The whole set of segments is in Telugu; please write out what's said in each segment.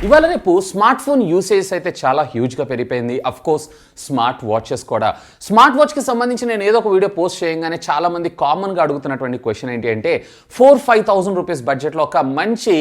ఇవాళ రేపు స్మార్ట్ ఫోన్ యూసేజ్ అయితే చాలా హ్యూజ్గా పెరిగిపోయింది. అఫ్ కోర్స్ స్మార్ట్ వాచెస్ కూడా. స్మార్ట్ వాచ్కి సంబంధించి నేను ఏదో ఒక వీడియో పోస్ట్ చేయగానే చాలామంది కామన్గా అడుగుతున్నటువంటి క్వశ్చన్ ఏంటి అంటే 4-5,000 రూపీస్ బడ్జెట్లో ఒక మంచి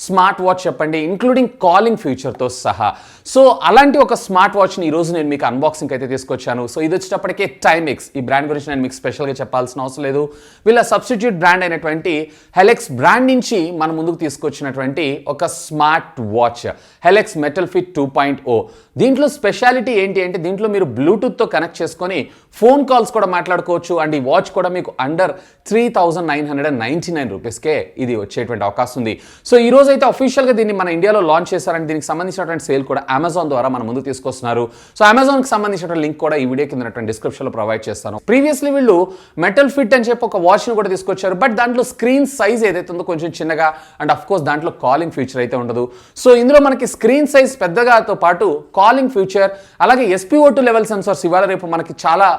స్మార్ట్ వాచ్ చెప్పండి, ఇంక్లూడింగ్ కాలింగ్ ఫీచర్తో సహా. సో అలాంటి ఒక స్మార్ట్ వాచ్ని ఈరోజు నేను మీకు అన్బాక్సింగ్ అయితే తీసుకొచ్చాను. సో ఇది వచ్చేటప్పటికే టైమెక్స్. ఈ బ్రాండ్ గురించి నేను మీకు స్పెషల్గా చెప్పాల్సిన అవసరం లేదు. వీళ్ళ సబ్స్టిట్యూట్ బ్రాండ్ అయినటువంటి హెలెక్స్ బ్రాండ్ నుంచి మన ముందుకు తీసుకొచ్చినటువంటి ఒక స్మార్ట్ వాచ్ హెలెక్స్ మెటల్ ఫిట్ 2.0. దీంట్లో స్పెషాలిటీ ఏంటి అంటే దీంట్లో మీరు బ్లూటూత్తో కనెక్ట్ చేసుకొని ఫోన్ కాల్స్ కూడా మాట్లాడుకోవచ్చు. అండ్ ఈ వాచ్ కూడా మీకు అండర్ 3,999 రూపీస్కే ఇది వచ్చేటువంటి అవకాశం ఉంది. సో ఈ రోజు అయితే అఫీషియల్గా దీన్ని మన ఇండియాలో లాంచ్ చేశారని దీనికి సంబంధించినటువంటి సేల్ కూడా అమెజాన్ ద్వారా మన ముందుకు తీసుకొస్తున్నారు. సో అమెజాన్కి సంబంధించిన లింక్ కూడా ఈ వీడియో కింద డిస్క్రిప్షన్లో ప్రొవైడ్ చేస్తాను. ప్రీవియస్లీ వీళ్ళు మెటల్ ఫిట్ అని చెప్పి ఒక వాచ్ని కూడా తీసుకొచ్చారు. బట్ దాంట్లో స్క్రీన్ సైజ్ ఏదైతే ఉందో కొంచెం చిన్నగా, అండ్ అఫ్ కోర్స్ దాంట్లో కాలింగ్ ఫీచర్ అయితే ఉండదు. సో ఇందులో మనకి స్క్రీన్ సైజ్ పెద్దగాతో పాటు కాలింగ్ ఫీచర్ అలాగే SpO2 లెవెల్ సెన్సార్స్ ఇవాళ రేపు మనకి చాలా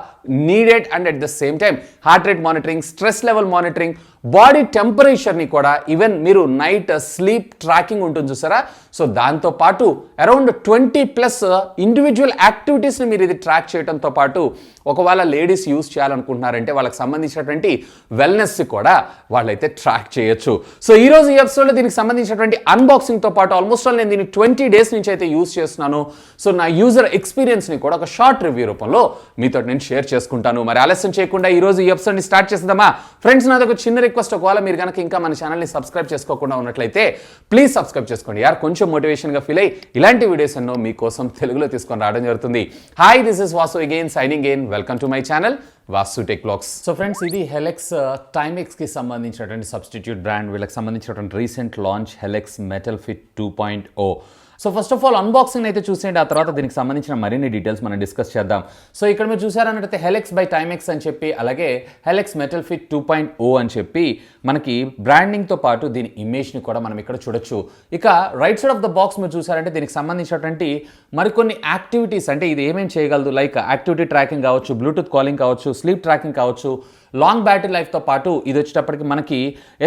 needed. And at the same time heart rate monitoring, stress level monitoring, body టెంపరేచర్ని కూడా ఈవెన్ మీరు నైట్ స్లీప్ ట్రాకింగ్ ఉంటుంది చూసారా. సో దాంతోపాటు అరౌండ్ 20+ ఇండివిజువల్ యాక్టివిటీస్ని మీరు ఇది ట్రాక్ చేయడంతో పాటు ఒకవేళ లేడీస్ యూస్ చేయాలనుకుంటున్నారంటే వాళ్ళకి సంబంధించినటువంటి వెల్నెస్ కూడా వాళ్ళైతే ట్రాక్ చేయొచ్చు. సో ఈరోజు ఈ ఎపిసోడ్లో దీనికి సంబంధించినటువంటి అన్బాక్సింగ్తో పాటు ఆల్మోస్ట్ ఆల్ నేను దీన్ని 20 డేస్ నుంచి అయితే యూస్ చేస్తున్నాను. సో నా యూజర్ ఎక్స్పీరియన్స్ని కూడా ఒక షార్ట్ రివ్యూ రూపంలో మీతో నేను షేర్ చేసుకుంటాను. మరి ఆలస్యం చేయకుండా ఈరోజు ఈ ఎపిసోడ్ని స్టార్ట్ చేద్దామా ఫ్రెండ్స్. నాది ఒక చిన్న రిక్వెస్ట్, ఒకవేళ మీరు కనుక ఇంకా మన ఛానల్ని సబ్స్క్రైబ్ చేసుకోకుండా ఉన్నట్లయితే ప్లీజ్ సబ్స్క్రైబ్ చేసుకోండి యార్. కొంచెం మోటివేషన్గా ఫీల్ అయ్యి ఇలాంటి వీడియోస్ ఎన్నో మీకోసం తెలుగులో తీసుకొని రావడం జరుగుతుంది. Hi, this is Vasu again signing in. Welcome to my channel Vasu tech vlogs. So friends, ఇది హెలెక్స్ టైమెక్స్కి సంబంధించినటువంటి సబ్స్టిట్యూట్ బ్రాండ్. వీళ్ళకి సంబంధించినటువంటి recent launch Helix metal fit 2.0. So first of all unboxing అయితే చూసేయండి, ఆ తర్వాత దీనికి సంబంధించిన మరిన్ని డీటెయిల్స్ మనం డిస్కస్ చేద్దాం. సో ఇక్కడ మీరు చూసారన్నట్లయితే హెలెక్స్ బై టైమెక్స్ అని చెప్పి, అలాగే హెలెక్స్ మెటల్ ఫిట్ 2.0 అని చెప్పి మనకి బ్రాండింగ్తో పాటు దీని ఇమేజ్ని కూడా మనం ఇక్కడ చూడొచ్చు. ఇక right side of the box మీరు చూసారంటే దీనికి సంబంధించినటువంటి మరికొన్ని యాక్టివిటీస్, అంటే ఇది ఏమేమి చేయగలదు, లైక్ యాక్టివిటీ ట్రాకింగ్ కావచ్చు, బ్లూటూత్ కాలింగ్ కావచ్చు, స్లీప్ ట్రాకింగ్ కావచ్చు, లాంగ్ బ్యాటరీ లైఫ్తో పాటు ఇది వచ్చేటప్పటికి మనకి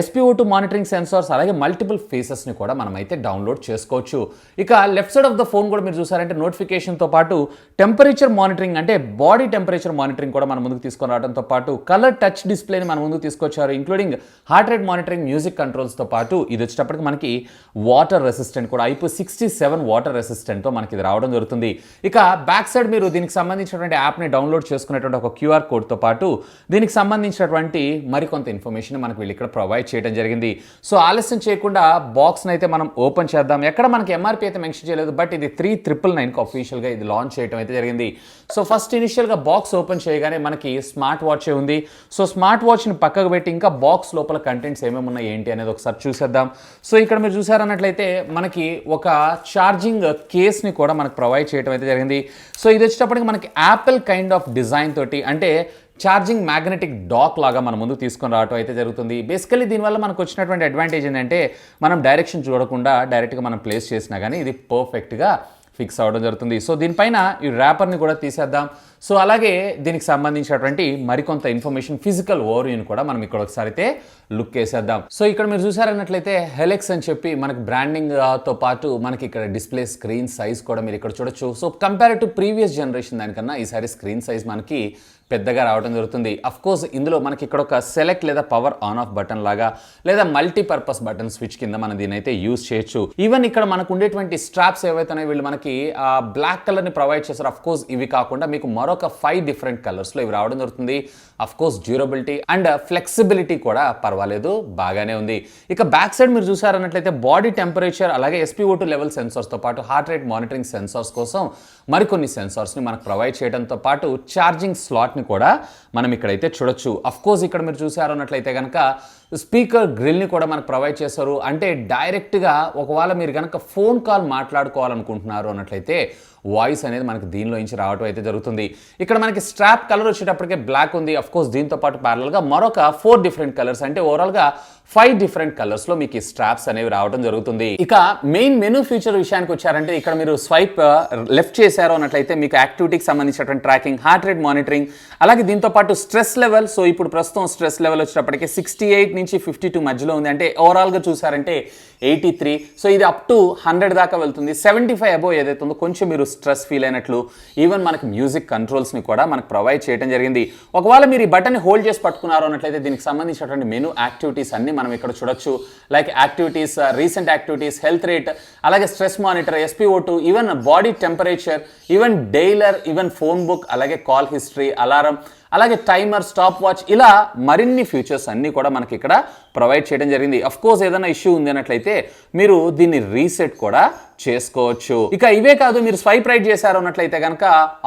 SpO2 మానిటరింగ్ సెన్సార్స్, అలాగే మల్టిపుల్ ఫేసెస్ని కూడా మనం అయితే డౌన్లోడ్ చేసుకోవచ్చు. ఇక left side of the phone కూడా మీరు చూసారంటే నోటిఫికేషన్తో పాటు టెంపరేచర్ మానిటరింగ్, అంటే బాడీ టెంపరేచర్ మానిటరింగ్ కూడా మన ముందుకు తీసుకొని రావడంతో పాటు కలర్ టచ్ డిస్ప్లేని మన ముందుకు తీసుకొచ్చారు, including heart rate monitoring, music కంట్రోల్స్తో పాటు ఇది వచ్చేటప్పటికి మనకి వాటర్ రెసిస్టెంట్ కూడా IP67 వాటర్ రెసిస్టెంట్తో మనకి ఇది రావడం జరుగుతుంది. ఇక బ్యాక్ సైడ్ మీరు దీనికి సంబంధించినటువంటి యాప్ని డౌన్లోడ్ చేసుకునేటువంటి ఒక QR కోడ్తో పాటు దీనికి సంబంధించినటువంటి మరికొంత ఇన్ఫర్మేషన్ మనకు వీళ్ళు ఇక్కడ ప్రొవైడ్ చేయడం జరిగింది. సో ఆలస్యం చేయకుండా బాక్స్ని అయితే మనం ఓపెన్ చేద్దాం. ఎక్కడ మనకి MRP అయితే మెన్షన్ చేయలేదు, బట్ ఇది 3,999కి అఫీషియల్గా ఇది లాంచ్ చేయడం అయితే జరిగింది. సో ఫస్ట్ ఇనిషియల్గా బాక్స్ ఓపెన్ చేయగానే మనకి స్మార్ట్ వాచే ఉంది. సో స్మార్ట్ వాచ్ని పక్కకు పెట్టి ఇంకా బాక్స్ లోపల కంటెంట్స్ ఏమేమి ఉన్నాయి ఏంటి అనేది ఒకసారి చూసేద్దాం. సో ఇక్కడ మీరు చూసారన్నట్లయితే మనకి ఒక ఛార్జింగ్ కేస్ని కూడా మనకు ప్రొవైడ్ చేయడం అయితే జరిగింది. సో ఇది వచ్చేటప్పటికి మనకి యాపిల్ కైండ్ ఆఫ్ డిజైన్ తోటి, అంటే ఛార్జింగ్ మ్యాగ్నెటిక్ డాక్ లాగా మన ముందు తీసుకొని రావడం అయితే జరుగుతుంది. బేసికలీ దీనివల్ల మనకు వచ్చినటువంటి అడ్వాంటేజ్ ఏంటంటే మనం డైరెక్షన్ చూడకుండా డైరెక్ట్గా మనం ప్లేస్ చేసినా కానీ ఇది పర్ఫెక్ట్గా ఫిక్స్ అవ్వడం జరుగుతుంది. సో దీనిపైన ఈ ర్యాపర్ని కూడా తీసేద్దాం. సో అలాగే దీనికి సంబంధించినటువంటి మరికొంత ఇన్ఫర్మేషన్, ఫిజికల్ ఓవర్వ్యూని కూడా మనం ఇక్కడ ఒకసారి అయితే లుక్ వేసేద్దాం. సో ఇక్కడ మీరు చూసారన్నట్లయితే హెలెక్స్ అని చెప్పి మనకి బ్రాండింగ్తో పాటు మనకి ఇక్కడ డిస్ప్లే స్క్రీన్ సైజ్ కూడా మీరు ఇక్కడ చూడొచ్చు. So compare to previous generation దానికన్నా ఈసారి స్క్రీన్ సైజ్ మనకి పెద్దగా రావడం జరుగుతుంది. అఫ్ కోర్స్ ఇందులో మనకి ఇక్కడ ఒక సెలెక్ట్ లేదా పవర్ ఆన్ ఆఫ్ బటన్ లాగా, లేదా మల్టీపర్పస్ బటన్ స్విచ్ కింద మనం దీని అయితే యూజ్ చేయొచ్చు. ఈవెన్ ఇక్కడ మనకు ఉండేటువంటి స్ట్రాప్స్ ఏవైతే వీళ్ళు మనకి బ్లాక్ కలర్ని ప్రొవైడ్ చేస్తారు. అఫ్ కోర్స్ ఇవి కాకుండా మీకు మరొక 5 డిఫరెంట్ కలర్స్లో ఇవి రావడం జరుగుతుంది. Of course durability and flexibility కూడా పర్వాలేదు, బాగానే ఉంది. ఇక బ్యాక్ సైడ్ మీరు చూసారన్నట్లయితే బాడీ టెంపరేచర్, అలాగే SpO2 లెవెల్ సెన్సార్స్తో పాటు హార్ట్ రేట్ మానిటరింగ్ సెన్సార్స్ కోసం మరికొన్ని సెన్సార్స్ని మనకు ప్రొవైడ్ చేయడంతో పాటు ఛార్జింగ్ స్లాట్ని కూడా మనం ఇక్కడైతే చూడొచ్చు. అఫ్ కోర్స్ ఇక్కడ మీరు చూసారన్నట్లయితే కనుక స్పీకర్ గ్రిల్ని కూడా మనకు ప్రొవైడ్ చేస్తారు. అంటే డైరెక్ట్గా ఒకవేళ మీరు కనుక ఫోన్ కాల్ మాట్లాడుకోవాలనుకుంటున్నారు అన్నట్లయితే వాయిస్ అనేది మనకి దీనిలో నుంచి రావడం అయితే జరుగుతుంది. ఇక్కడ మనకి స్ట్రాప్ కలర్ వచ్చేటప్పటికే బ్లాక్ ఉంది. అఫ్ కోర్స్ దీంతో పాటు ప్యారలల్గా మరొక 4 డిఫరెంట్ కలర్స్, అంటే ఓవరాల్గా 5 డిఫరెంట్ కలర్స్లో మీకు ఈ స్ట్రాప్స్ అనేవి రావడం జరుగుతుంది. ఇక మెయిన్ మెనూ ఫీచర్ విషయానికి వచ్చారంటే ఇక్కడ మీరు స్వైప్ లెఫ్ట్ చేశారు అన్నట్లయితే మీకు యాక్టివిటీకి సంబంధించినటువంటి ట్రాకింగ్, హార్ట్ రేట్ మానిటరింగ్, అలాగే దీంతో పాటు స్ట్రెస్ లెవెల్. సో ఇప్పుడు ప్రస్తుతం స్ట్రెస్ లెవెల్ వచ్చేటప్పటికి 68 నుంచి 52 మధ్యలో ఉంది. అంటే ఓవరాల్గా చూసారంటే 83. సో ఇది అప్ టు 100 దాకా వెళ్తుంది. 75 అబోవ్ ఏదైతే ఉందో కొంచెం మీరు స్ట్రెస్ ఫీల్ అయినట్లు ఈవెన్ మనకి మ్యూజిక్ కంట్రోల్స్ని కూడా మనకు ప్రొవైడ్ చేయడం జరిగింది. ఒకవేళ మీరు ఈ బటన్ని హోల్డ్ చేసి పట్టుకున్నారు అన్నట్లయితే దీనికి సంబంధించినటువంటి మెనూ యాక్టివిటీస్ అన్ని మనం ఇక్కడ చూడొచ్చు. Like activities, recent activities, health rate, అలాగే stress monitor, SpO2, even body temperature, even dialer, even phone book, అలాగే కాల్ హిస్టరీ, అలారం, అలాగే టైమర్, స్టాప్ వాచ్, ఇలా మరిన్ని ఫీచర్స్ అన్నీ కూడా మనకి ఇక్కడ ప్రొవైడ్ చేయడం జరిగింది. అఫ్ కోర్స్ ఏదైనా ఇష్యూ ఉంది అన్నట్లయితే మీరు దీన్ని రీసెట్ కూడా చేసుకోవచ్చు. ఇక ఇవే కాదు, మీరు స్వైప్ రైట్ చేశారు అన్నట్లయితే కనుక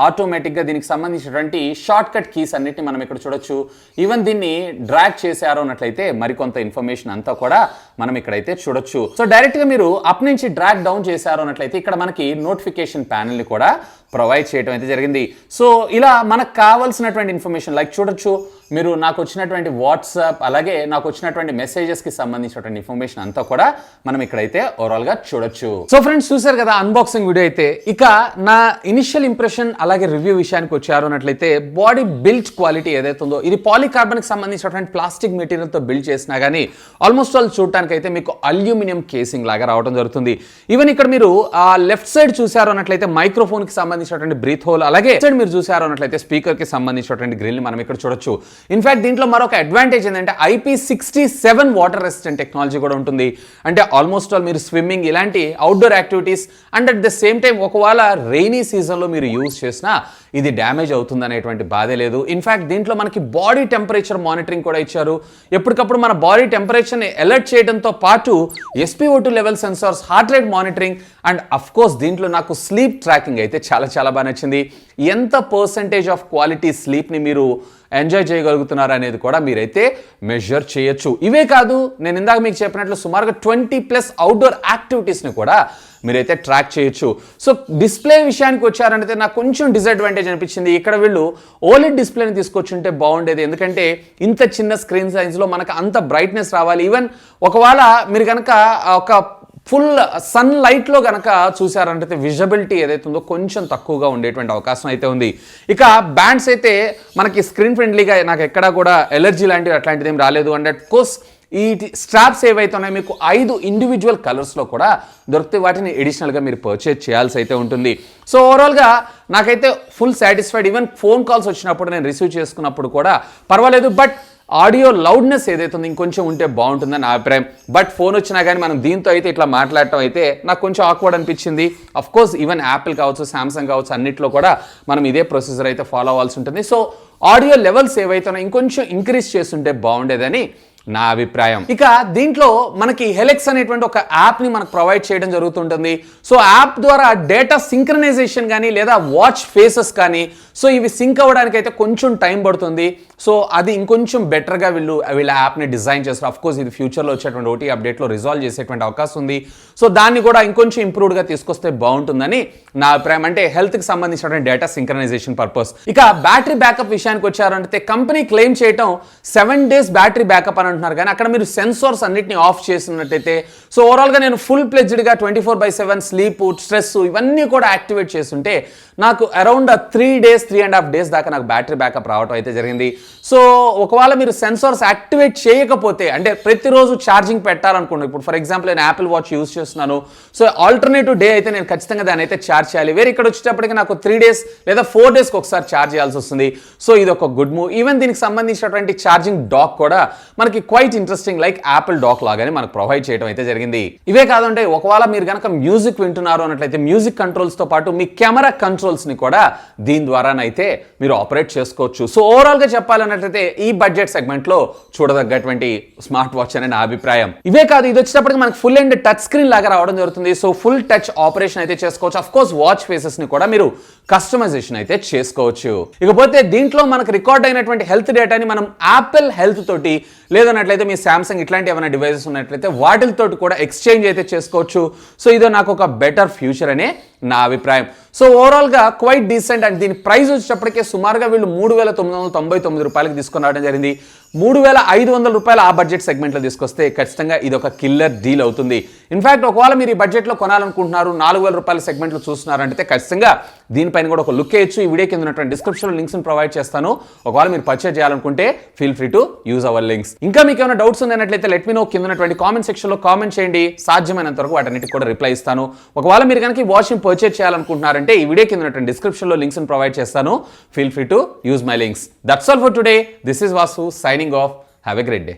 ఆటోమేటిక్గా దీనికి సంబంధించినటువంటి షార్ట్ కట్ కీస్ అన్నిటిని మనం ఇక్కడ చూడొచ్చు. ఈవెన్ దీన్ని డ్రాగ్ చేశారు అన్నట్లయితే మరికొంత ఇన్ఫర్మేషన్ అంతా కూడా మనం ఇక్కడైతే చూడొచ్చు. సో డైరెక్ట్గా మీరు అప్ నుంచి డ్రాగ్ డౌన్ చేశారు అన్నట్లయితే ఇక్కడ మనకి నోటిఫికేషన్ ప్యానల్ని కూడా ప్రొవైడ్ చేయడం అయితే జరిగింది. సో ఇలా మనకు కావాల్సినటువంటి ఇన్ఫర్మేషన్ లైక్ చూడొచ్చు, మీరు నాకు వచ్చినటువంటి వాట్సాప్, అలాగే నాకు వచ్చినటువంటి మెసేజెస్కి సంబంధించినటువంటి ఇన్ఫర్మేషన్ అంతా కూడా మనం ఇక్కడైతే ఓవరాల్గా చూడొచ్చు. సో ఫ్రెండ్స్ చూసారు కదా అన్బాక్సింగ్ వీడియో అయితే. ఇక నా ఇనిషియల్ ఇంప్రెషన్ అలాగే రివ్యూ విషయానికి వచ్చారు అన్నట్లయితే బాడీ బిల్డ్ క్వాలిటీ ఏదైతే ఉందో ఇది పాలికార్బన్కి సంబంధించినటువంటి ప్లాస్టిక్ మెటీరియల్తో బిల్డ్ చేసినా కానీ ఆల్మోస్ట్ ఆల్ చూడటానికి అయితే మీకు అల్యూమినియం కేసింగ్ లాగా రావడం జరుగుతుంది. ఈవెన్ ఇక్కడ మీరు లెఫ్ట్ సైడ్ చూసారు అన్నట్లయితే మైక్రోఫోన్కి సంబంధించినటువంటి బ్రీత్ హోల్, అలాగే సైడ్ మీరు చూసారు అన్నట్లయితే స్పీకర్కి సంబంధించినటువంటి గ్రిల్ మనం ఇక్కడ చూడొచ్చు. ఇన్ఫాక్ట్ దీంట్లో మరొక అడ్వాంటేజ్ ఏంటంటే IP67 వాటర్ రెసిస్టెంట్ టెక్నాలజీ కూడా ఉంటుంది. అంటే ఆల్మోస్ట్ ఆల్ మీరు స్విమ్మింగ్ ఇలాంటి outdoor activities and at the same time ఒకవేళ రెయినీ సీజన్లో మీరు యూజ్ చేసినా ఇది డ్యామేజ్ అవుతుంది అనేటువంటి బాధే లేదు. ఇన్ఫాక్ట్ దీంట్లో మనకి బాడీ టెంపరేచర్ మానిటరింగ్ కూడా ఇచ్చారు. ఎప్పటికప్పుడు మన బాడీ టెంపరేచర్ని అలర్ట్ చేయడంతో పాటు SpO2 level sensors, heart rate monitoring and of course దీంట్లో నాకు స్లీప్ ట్రాకింగ్ అయితే చాలా బాగా నచ్చింది. ఎంత పర్సెంటేజ్ ఆఫ్ క్వాలిటీ స్లీప్ని మీరు ఎంజాయ్ చేయగలుగుతున్నారు అనేది కూడా మీరైతే మెజర్ చేయొచ్చు. ఇవే కాదు, నేను ఇందాక మీకు చెప్పినట్లు సుమారుగా 20+ అవుట్డోర్ యాక్టివిటీస్ని కూడా మీరైతే ట్రాక్ చేయొచ్చు. సో డిస్ప్లే విషయానికి వచ్చారంటే నాకు కొంచెం డిసడ్వాంటేజ్ అనిపించింది. ఇక్కడ వీళ్ళు OLED డిస్ప్లేని తీసుకొచ్చుంటే బాగుండేది. ఎందుకంటే ఇంత చిన్న స్క్రీన్ సైజ్లో మనకు అంత బ్రైట్నెస్ రావాలి. ఈవెన్ ఒకవేళ మీరు కనుక ఒక ఫుల్ సన్ లైట్లో కనుక చూసారంటే విజిబిలిటీ ఏదైతే ఉందో కొంచెం తక్కువగా ఉండేటువంటి అవకాశం అయితే ఉంది. ఇక బ్యాండ్స్ అయితే మనకి స్క్రీన్ ఫ్రెండ్లీగా నాకు ఎక్కడా కూడా ఎలర్జీ లాంటివి అట్లాంటిది ఏం రాలేదు. అండ్ అట్ కోర్స్ ఈ స్ట్రాప్స్ ఏవైతే ఉన్నాయో మీకు 5 ఇండివిజువల్ కలర్స్లో కూడా దొరికితే వాటిని ఎడిషనల్గా మీరు పర్చేజ్ చేయాల్సి అయితే ఉంటుంది. సో ఓవరాల్గా నాకైతే full satisfied. Even phone calls వచ్చినప్పుడు నేను రిసీవ్ చేసుకున్నప్పుడు కూడా పర్వాలేదు. బట్ ఆడియో లౌడ్నెస్ ఏదైతే ఉందో ఇంకొంచెం ఉంటే బాగుంటుందని నా అభిప్రాయం. బట్ ఫోన్ వచ్చినా కానీ మనం దీంతో అయితే ఇట్లా మాట్లాడటం అయితే నాకు కొంచెం ఆక్వర్డ్ అనిపించింది. అఫ్ కోర్స్ ఈవెన్ యాపిల్ కావచ్చు, శాంసంగ్ కావచ్చు, అన్నిట్లో కూడా మనం ఇదే ప్రొసీజర్ అయితే ఫాలో అవ్వాల్సి ఉంటుంది. సో ఆడియో లెవెల్స్ ఏవైతే ఉన్నాయో ఇంకొంచెం ఇంక్రీజ్ చేస్తుంటే బాగుండేదని నా అభిప్రాయం. ఇక దీంట్లో మనకి హెలెక్స్ అనేటువంటి ఒక యాప్ని మనకు ప్రొవైడ్ చేయడం జరుగుతుంటుంది. సో యాప్ ద్వారా డేటా సింక్రనైజేషన్ కానీ లేదా వాచ్ ఫేసెస్ కానీ సో ఇవి సింక్ అవ్వడానికి అయితే కొంచెం టైం పడుతుంది. సో అది ఇంకొంచెం బెటర్గా వీళ్ళ యాప్ని డిజైన్ చేస్తారు. అఫ్ కోర్స్ ఇది ఫ్యూచర్లో వచ్చేటువంటి OT అప్డేట్లో రిజాల్వ్ చేసేటువంటి అవకాశం ఉంది. సో దాన్ని కూడా ఇంకొంచెం ఇంప్రూవ్డ్గా తీసుకొస్తే బాగుంటుందని నా అభిప్రాయం. అంటే హెల్త్కి సంబంధించినటువంటి డేటా సింక్రనైజేషన్ పర్పస్. ఇక బ్యాటరీ బ్యాకప్ విషయానికి వచ్చారంటే కంపెనీ క్లెయిమ్ చేయటం 7 days బ్యాటరీ బ్యాకప్ అని అంటున్నారు. కానీ అక్కడ మీరు సెన్సార్స్ అన్నిటిని ఆఫ్ చేసినట్టయితే సో ఓవరాల్గా నేను ఫుల్ ప్లెడ్జ్డ్గా 24/7 స్లీప్, స్ట్రెస్ ఇవన్నీ కూడా యాక్టివేట్ చేస్తుంటే నాకు అరౌండ్ 3.5 days దాకా నాకు బ్యాటరీ బ్యాకప్ రావడం అయితే జరిగింది. సో ఒకవేళ మీరు సెన్సార్స్ యాక్టివేట్ చేయకపోతే అంటే ప్రతిరోజు ఛార్జింగ్ పెట్టాలనుకోండి, ఇప్పుడు ఫర్ ఎగ్జాంపుల్ నేను యాపిల్ వాచ్ యూజ్ చేస్తున్నాను. సో ఆల్టర్నేటివ్ డే అయితే నేను ఖచ్చితంగా దాన్ని అయితే ఛార్జ్ చేయాలి. వేరే ఇక్కడ వచ్చేటప్పటికి నాకు 3 days లేదా 4 daysకి ఒకసారి ఛార్జ్ చేయాల్సి వస్తుంది. సో ఇది ఒక గుడ్ మూవ్. ఈవెన్ దీనికి సంబంధించినటువంటి ఛార్జింగ్ డాక్ కూడా మనకి quite interesting like Apple dock లాగానే మనకు ప్రొవైడ్ చేయడం అయితే జరిగింది. ఇవే కాదంటే ఒకవేళ మీరు కనుక మ్యూజిక్ వింటున్నారు అన్నట్లయితే మ్యూజిక్ కంట్రోల్స్తో పాటు మీ కెమెరా కంట్రోల్స్ని కూడా దీని ద్వారానైతే మీరు ఆపరేట్ చేసుకోవచ్చు. సో ఓవరాల్గా చెప్పాలన్నట్లయితే ఈ బడ్జెట్ సెగ్మెంట్లో చూడదగ్గటువంటి స్మార్ట్ వాచ్ అనే నా అభిప్రాయం. ఇవే కాదు, ఇది వచ్చేటప్పటికి మనకు ఫుల్ అండ్ టచ్ స్క్రీన్ లాగా రావడం జరుగుతుంది. సో ఫుల్ టచ్ ఆపరేషన్ అయితే చేసుకోవచ్చు. అఫ్ కోర్స్ వాచ్ ఫేసెస్ ని కూడా మీరు కస్టమైజేషన్ అయితే చేసుకోవచ్చు. ఇకపోతే దీంట్లో మనకు రికార్డ్ అయినటువంటి హెల్త్ డేటాని మనం యాపిల్ హెల్త్ తోటి లేదన్నట్లయితే మీ శాంసంగ్ ఇట్లాంటి ఏమైనా డివైసెస్ ఉన్నట్లయితే వాటితో కూడా ఎక్స్చేంజ్ అయితే చేసుకోవచ్చు. సో ఇదో నాకు ఒక బెటర్ ఫ్యూచర్ అనే నా అభిప్రాయం. సో ఓవరాల్గా క్వైట్ డీసెంట్ అండ్ దీని ప్రైస్ వచ్చేటప్పటికే సుమారుగా వీళ్ళు 3,999 రూపాయలకి తీసుకొని రావడం జరిగింది. 3,500 రూపాయలు ఆ బడ్జెట్ సెగ్మెంట్లో తీసుకొస్తే ఖచ్చితంగా ఇది ఒక కిల్లర్ డీల్ అవుతుంది. ఇన్ఫాక్ట్ ఒకవేళ మీరు ఈ బడ్జెట్లో కొనాలనుకుంటున్నారు, 4,000 రూపాయల సెగ్మెంట్లో చూస్తున్నారంటే ఖచ్చితంగా దీనిపైన కూడా ఒక లుక్ వేయచ్చు. ఈ వీడియో కింద ఉన్నటువంటి డిస్క్రిప్షన్లో లింక్స్ని ప్రొవైడ్ చేస్తాను. ఒకవేళ మీరు పర్చేజ్ చేయాలనుకుంటే feel free to use our links. ఇంకా మీకు ఏమైనా డౌట్స్ ఉన్నట్లయితే లెట్ మీ నో. కింద ఉన్నటువంటి కామెంట్ సెక్షన్లో కామెంట్ చేయండి. సాధ్యమైనంత వరకు వాటన్నిటికి కూడా రిప్లై ఇస్తాను. ఒకవేళ మీరు కనుక ఈ వాచ్ని పర్చేజ్ చేయాలనుకుంటున్నారంటే ఈ వీడియో కింద ఉన్నటువంటి డిస్క్రిప్షన్లో లింక్స్ని ప్రొవైడ్ చేస్తాను. Feel free to use my links. That's all for today. This is Vasu signing off. Have a great day.